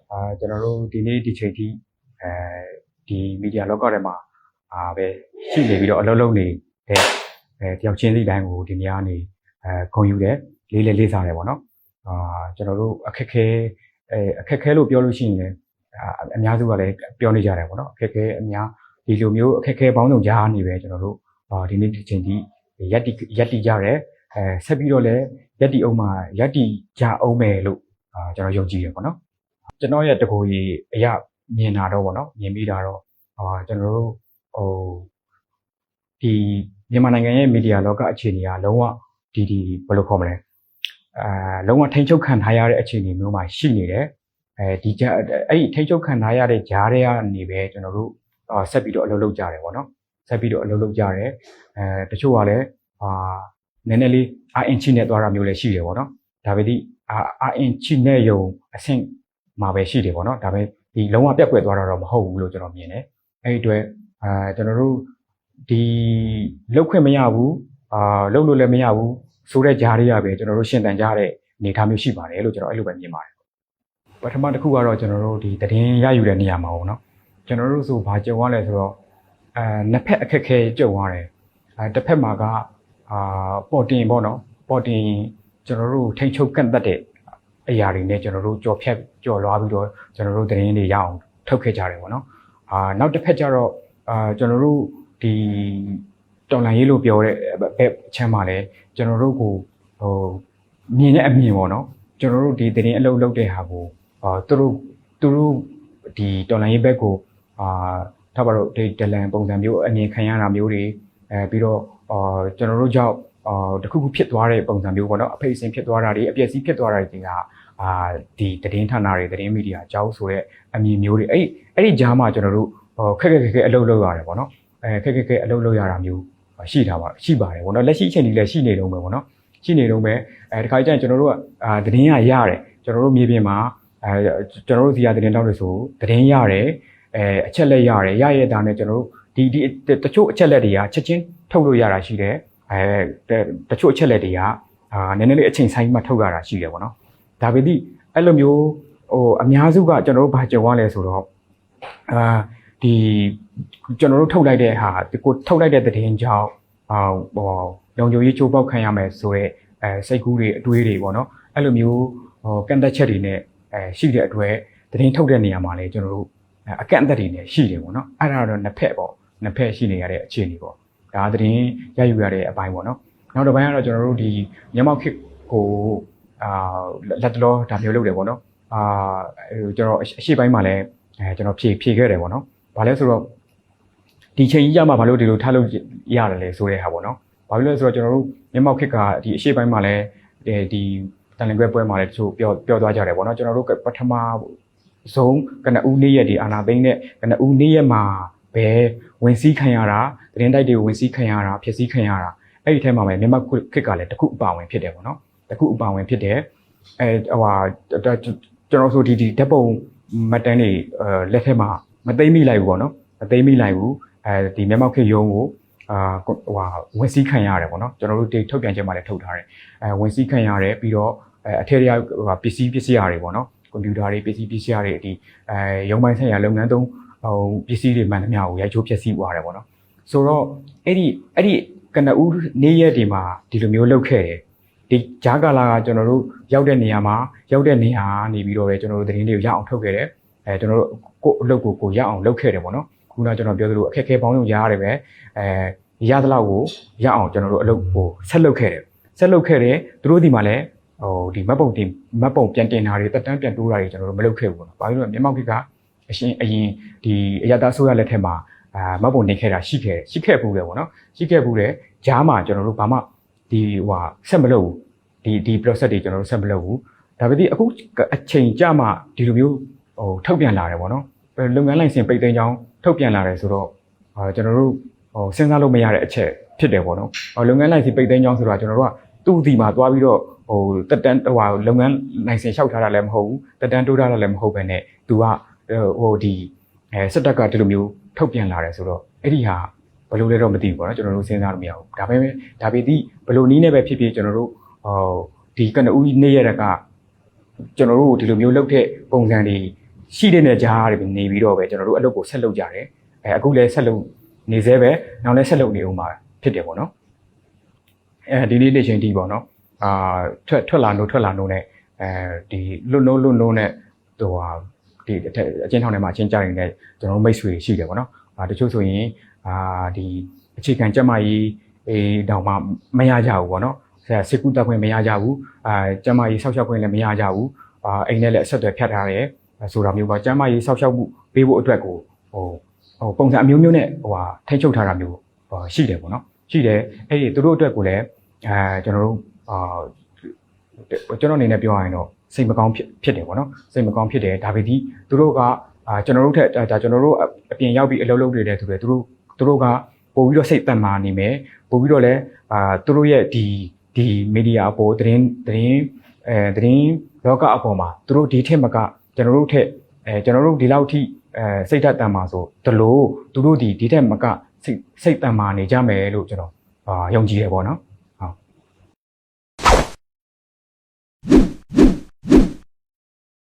ကျွန်တော်တို့ဒီနေ့ဒီချိန်ထိဒီမီဒီယာလောကထဲမှာပဲရှိနေပြီးတော့အလုပ်လုပ်နေတဲ့တယောက်ချင်းစီတိုင်းကိုဒီနေရာနေဂုဏ်ယူတယ်လေးစားတယ်ပေါ့နော်ကျွန်တော်တို့အခက်ခဲလို့ပြောလို့ရှိရင်လည်းအများစုကလည်းပြောနေကြတယ်ပေါ့နော်အခက်ခဲအများဒီလိုမျိုးအခက်ခဲပေါင်းစုံကြားနေပဲကျွန်တော်တို့ဒီနေ့ဒီချိန်ထိရက်တီကြတယ်ဆက်ပြီးတော့လည်းရက်တီအောင်မှာရက်တီကြအောင်မယ်လို့ကျွန်တော်ယုံကြည်တယ်ပေါ့နော်ကျွန်တော်ရဲ့တကူကြီးအရာမြင်တာတော့ပေါ့နော်မြင်ပြီးတာတော့ကျွန်တော်တို့ဒီမြန်မာနိုင်ငံရဲ့မီဒီယာလောကအခြေအနေကလုံးဝဒီဘယ်လိုခေါ်မလဲလုံးဝထိန်းချုပ်ခံထားရတဲ့အခြေအနေမျိုးမှာရှိနေတယ်ဒီအဲ့ဒီထိန်းချုပ်ခံထားရတဲ့ဂျားတွေကနေပဲကျွန်တော်တို့ဆက်ပြီးတော့အလုပ်လုပ်ကြတယ်ပေါ့နော်ဆက်ပြီးတော့အလုပ်လုပ်ကြတယ်တချို့ကလည်းနည်းနည်းလေးအင်ချီနဲ့သွားတာမျိုးလည်းရှိတယ်ပေါ့နော်ဒါပေမဲ့အင်ချီနဲ့ယုံအဆင့်မှာပဲရှိတယ်ပေါ့နော်ဒါပေမဲ့ဒီလုံးဝပြတ်ကွက်သွားတာတော့မဟုတ်ဘူးလို့ကျွန်တော်မြင်တယ်အဲ့ဒီအတွက်ကျွန်တော်တို့ဒီလောက်ခွင့်မရဘူးလောက်လို့လည်းမရဘူးဆိုတဲ့ဂျားတွေကပဲကျွန်တော်တို့ရှင်းတန်ကြတဲ့အနေအထားမျိုးရှိပါတယ်လို့ကျွန်တော်အဲ့လိုပဲမြင်ပါတယ်ပထမတစ်ခုကတော့ကျွန်တော်တို့ဒီသတင်းရယူတဲ့နေရာမှာပေါ့နော်ကျွန်တော်တို့ဆိုဘာကြုံရလဲဆိုတော့နှစ်ဖက်အခက်ခဲကြုံရတယ်တစ်ဖက်မှာကပေါ်တင်ပေါ့နော်ပေါ်တင်ကျွန်တော်တို့ထိန်းချုပ်ကန့်သက်တဲ့အရာတွေနဲ့ကျွန်တော်တို့ကြော်လွှားပြီးတော့ကျွန်တော်တို့သတင်းတွေရအောင်ထုတ်ခဲ့ကြတယ်ပေါ့နော်နောက်တစ်ဖက်ကျတော့ကျွန်တော်တို့ဒီတော်လိုင်းရေးလို့ပြောတဲ့ဘက်အချမ်းမှာလဲကျွန်တော်တို့ကိုမြင်တဲ့အမြင်ပေါ့နော်ကျွန်တော်တို့ဒီသတင်းအလုပ်လုပ်တဲ့ဟာကိုသူတို့ဒီတော်လိုင်းရေးဘက်ကိုထားပါတော့ဒီဒလန်ပုံစံမျိုးအမြင်ခံရတာမျိုးတွေပြီးတော့ကျွန်တော်တို့ကြောင့်တခုခုဖြစ်သွားတဲ့ပုံစံမျိုးပေါ့နော်အဖိတ်အစင်ဖြစ်သွားတာတွေအပျက်စီးဖြစ်သွားတာတွေကဒီသတင်းဌာနတွေသတင်းမီဒီယာအကြောင်းဆိုတဲ့အမြင်မျိုးတွေအဲ့ဒီကြားမှာကျွန်တော်တို့ခက်ခဲအလုပ်လုပ်ရတယ်ပေါ့နော်ခက်ခဲအလုပ်လုပ်ရတာမျိုးရှိပါတယ်ပေါ့နော်လက်ရှိအချိန်ကြီးလည်းရှိနေတော့မယ်ပေါ့နော်ရှိနေတော့မယ်တခါကျရင်ကျွန်တော်တို့ကသတင်းရတယ်ကျွန်တော်တို့မြေပြင်မှာကျွန်တော်တို့ဒီကသတင်းတောက်တွေဆိုသတင်းရတယ်အချက်လက်ရတယ်ရရတာနဲ့ကျွန်တော်တို့ဒီတချို့အချက်လက်တွေကချက်ချင်းထုတ်လို့ရတာရှိတယ်တချို့အချက်လက်တွေကနည်းနည်းလေးအချိန်ဆိုင်မှထုတ်ရတာရှိတယ်ပေါ့နော်ဒါပေမဲ့အဲ့လိုမျိုးအများစုကကျွန်တော်တို့ဘာကြုံရလဲဆိုတော့ဒီကျွန်တော်တို့ထုတ်လိုက်တဲ့ဟာကိုထုတ်လိုက်တဲ့သတင်းကြောင့်လုံခြုံရေးချိုးပေါက်ခံရမယ်ဆိုတော့စိတ်ကူးတွေအတွေးတွေပေါ့နော်အဲ့လိုမျိုးကန့်သက်ချက်တွေနဲ့ရှိတဲ့အတွက်သတင်းထုတ်တဲ့နေရာမှာလည်းကျွန်တော်တို့အကန့်အသတ်တွေနဲ့ရှိတယ်ပေါ့နော်အဲ့ဒါတော့နှစ်ဖက်ရှိနေရတဲ့အခြေအနေပေါ့ဒါသတင်းရယူရတဲ့အပိုင်းပေါ့နော်နောက်တစ်ပိုင်းကတော့ကျွန်တော်တို့ဒီမြန်မာခေတ်ကိုလက်တလောဒါမျိုးလုပ်တယ်ပေါ့နော်ကျွန်တော်အရှိပိုင်းမှာလည်းကျွန်တော်ဖြည့်ခဲ့တယ်ပေါ့နော်ဘာလဲဆိုတော့ဒီချိန်ကြီးရမှာဘာလို့ဒီလိုထားလို့ရတယ်လဲဆိုတဲ့ဟာပေါ့နော်ဘာဖြစ်လဲဆိုတော့ကျွန်တော်တို့မြန်မာခေတ်ကဒီအရှိပိုင်းမှာလည်းဒီတန်လင်ခွဲပွဲမှာလည်းတချို့ပြောသွားကြတယ်ပေါ့နော်ကျွန်တော်တို့ပထမဆုံးကနဦးနေ့ရက်ဒီအာနာသိန်းနဲ့ကနဦးနေ့ရက်မှာပဲဝင်စည်းခံရတာသတင်းတိုက်တွေကိုဝင်စည်းခံရတာဖြစ်စည်းခံရတာအဲ့ဒီထဲမှာပဲမြန်မာခေတ်ကလည်းတခုအပါဝင်ဖြစ်တယ်ပေါ့နော်တခုအပါဝင်ဖြစ်တယ်ကျွန်တော်ဆိုဒီဓာတ်ပုံမှတ်တမ်းတွေလက်ထက်မှာမသိမိလိုက်ဘူးပေါ့နော်မသိမိလိုက်ဘူးဒီမြန်မာခေတ်ရုံးကိုဝင်စည်းခံရတယ်ပေါ့နော်ကျွန်တော်တို့ဒီထုတ်ပြန်ချက်မှာလည်းထုတ်ထားတယ်ဝင်စည်းခံရတယ်ပြီးတော့အထက်ရပစ္စည်းတွေပေါ့နော်ကွန်ပျူတာတွေပစ္စည်းတွေဒီရုံးပိုင်းဆိုင်ရာလုပ်ငန်းသုံးပစ္စည်းတွေမှန်သမျှကိုရိုက်ချိုးဖျက်ဆီးသွားတယ်ပေါ့နော်ဆိုတော့အဲ့ဒီကနဦးနေ့ရက်တွေမှာဒီလိုမျိုးလုပ်ခဲ့တယ်ဒီဂျာကာလာကကျွန်တော်တို့ရောက်တဲ့နေရာနေပြီးတော့ပဲကျွန်တော်တို့သတင်းတွေကိုရအောင်ထုတ်ခဲ့တယ်ကျွန်တော်တို့ကိုအလုပ်ကိုရအောင်လုပ်ခဲ့တယ်ပေါ့နော်ခုနကျွန်တော်ပြောသလိုအခက်အခဲပေါင်းစုံရရတယ်ပဲရသလောက်ကိုရအောင်ကျွန်တော်တို့အလုပ်ကိုဆက်လုပ်ခဲ့တယ်သူတို့ဒီမှာလည်းဒီမတ်ပုံပြန်တင်တာတွေတက်တန်းပြန်တိုးတာတွေကျွန်တော်တို့မလုပ်ခဲ့ဘူးပေါ့နော်ဘာလို့လဲမြန်မာခေတ်ကအရင်ဒီအရသာဆိုရလက်ထက်မှာမတ်ပုံတင်ခဲ့တာရှိခဲ့ဘူးလေပေါ့နော်ရှိခဲ့ဘူးလေဂျားမှာကျွန်တော်တို့ဘာမှဒီဆက်မလုပ်ဘူးဒီ process တွေကျွန်တော်တို့ဆက်မလုပ်ဘူးဒါပေမဲ့အခုအချိန်ကြမှာဒီလိုမျိုးထုတ်ပြန်လာတယ်ပေါ့နော်လုပ်ငန်းလိုင်စင်ပိတ်သိမ်းကြောင်းထုတ်ပြန်လာတယ်ဆိုတော့ကျွန်တော်တို့စဉ်းစားလို့မရတဲ့အချက်ဖြစ်တယ်ပေါ့နော်လုပ်ငန်းလိုင်စင်ပိတ်သိမ်းကြောင်းဆိုတာကျွန်တော်တို့ကသူ့ဒီမှာသွားပြီးတော့တက်တန်းလုပ်ငန်းလိုင်စင်လျှောက်ထားတာလည်းမဟုတ်ဘူးတက်တန်းတိုးထားတာလည်းမဟုတ်ပဲနဲ့သူကဒီစစ်တပ်ကဒီလိုမျိုးထုတ်ပြန်လာတယ်ဆိုတော့အဲ့ဒီဟာဘယ်လိုလဲတော့မသိဘူးပေါ့နော်ကျွန်တော်တို့စဉ်းစားလို့မရဘူးဒါပေမဲ့ဘယ်လိုနည်းနဲ့ပဲဖြစ်ဖြစ်ကျွန်တော်တို့ဒီကနဦးနေ့ရက်ကကျွန်တော်တို့ဒီလိုမျိုးလုပ်တဲ့ပုံစံတွေ ရှိတဲ့နဲ့ကြားတွေနေပြီးတော့ပဲကျွန်တော်တို့အလုပ်ကိုဆက်လုပ်ကြတယ်အခုလည်းဆက်လုပ်နေသေးပဲနောက်လည်းဆက်လုပ်နေဦးမှာဖြစ်တယ်ပေါ့နော်ဒီနေ့နေ့ချင်းဒီပေါ့နော်ထွက်လာနိုးနဲ့ဒီလွတ်နိုးနဲ့ဟိုဟာဒီအကျဉ်းထောင်ထဲမှာအချင်းကြိုင်နေတဲ့ကျွန်တော်တို့မိတ်ဆွေရှိတယ်ပေါ့နော်တချို့ဆိုရင်ဒီအခြေခံကျန်းမာရေးတောင်မှမရကြဘူးပေါ့နော်စစ်ကူတက်ခွင့်မရကြဘူးကျန်းမာရေးဆောက်ရှောက်ခွင့်လည်းမရကြဘူးအိမ်နဲ့လည်းအဆက်အသွယ်ဖြတ်ထားတယ်ဆိုတာမျိုးပေါ့ကျန်းမာရေးဆောက်ရှောက်မှုပေးဖို့အတွက်ကိုဟိုပုံစံအမျိုးမျိုးနဲ့ထိန်းချုပ်ထားတာမျိုးရှိတယ်ပေါ့နော်ရှိတယ်အဲ့ဒီသူတို့အတွက်ကိုလည်းကျွန်တော်တို့အနေနဲ့ပြောရရင်တော့စိတ်မကောင်းဖြစ်တယ်ပေါ့နော်စိတ်မကောင်းဖြစ်တယ်ဒါပေမဲ့သူတို့ကကျွန်တော်တို့ထက်ကျွန်တော်တို့အပြင်ရောက်ပြီးအလုပ်လုပ်နေတဲ့သူတွေသူတို့ကပို့ပြီးတော့စိတ်တန်မာနေမယ်ပို့ပြီးတော့လည်းသူတို့ရဲ့ဒီမီဒီယာအပေါ်သတင်းလောကအပေါ်မှာသူတို့ဒီထက်မကကျွန်တော်တို့ထက်ကျွန်တော်တို့ဒီလောက်ထိစိတ်ဓာတ်တန်မာဆိုတလို့သူတို့ဒီထက်မကစိတ်တန်မာနေကြမယ်လို့ကျွန်တော်ယုံကြည်ရပေါ့နော်